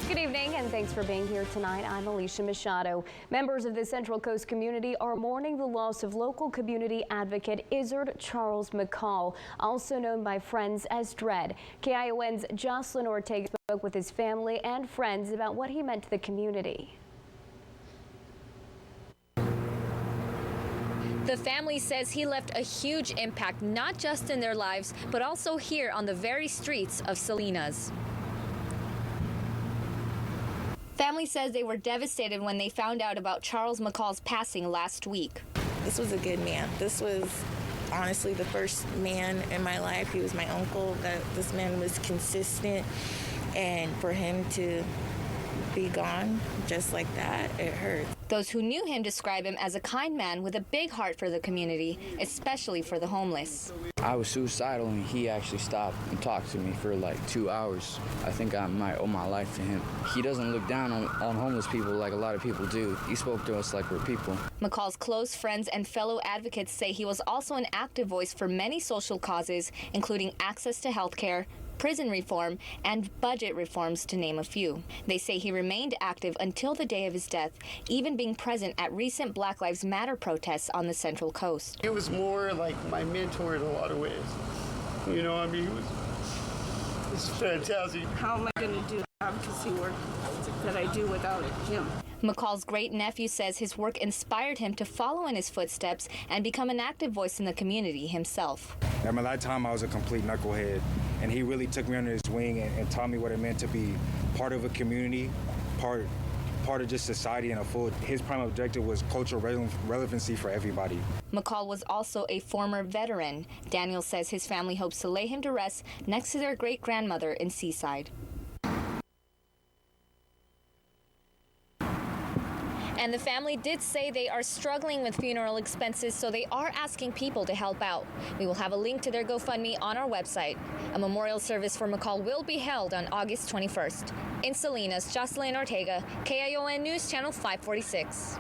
Good evening and thanks for being here tonight. I'm Alicia Machado. Members of the Central Coast community are mourning the loss of local community advocate Izzard Charles McCall, also known by friends as Dread. KION's JOCELYN Ortega spoke with his family and friends about what he meant to the community. The family says he left a huge impact, not just in their lives, but also here on the very streets of Salinas. Family says they were devastated when they found out about Charles McCall's passing last week. This was a good man. This was honestly the first man in my life. He was my uncle. This man was consistent, and for him to be gone just like that, it hurts. Those who knew him describe him as a kind man with a big heart for the community, especially for the homeless. I was suicidal and he actually stopped and talked to me for like 2 hours. I think I might owe my life to him. He doesn't look down on homeless people like a lot of people do. He spoke to us like we're people. McCall's close friends and fellow advocates say he was also an active voice for many social causes, including access to health care, prison reform, and budget reforms, to name a few. They say he remained active until the day of his death, even being present at recent Black Lives Matter protests on the Central Coast. It was more like my mentor in a lot of ways. You know, I mean, it was fantastic. How am I going to do advocacy work that I do without him? McCall's great-nephew says his work inspired him to follow in his footsteps and become an active voice in the community himself. At my lifetime, I was a complete knucklehead, and he really took me under his wing and taught me what it meant to be part of a community, part of just society in a full. His prime objective was cultural relevancy for everybody. McCall was also a former veteran. Daniel says his family hopes to lay him to rest next to their great-grandmother in Seaside. And the family did say they are struggling with funeral expenses, so they are asking people to help out. We will have a link to their GoFundMe on our website. A memorial service for McCall will be held on August 21st. In Salinas, JOCELYN Ortega, KION News Channel 546.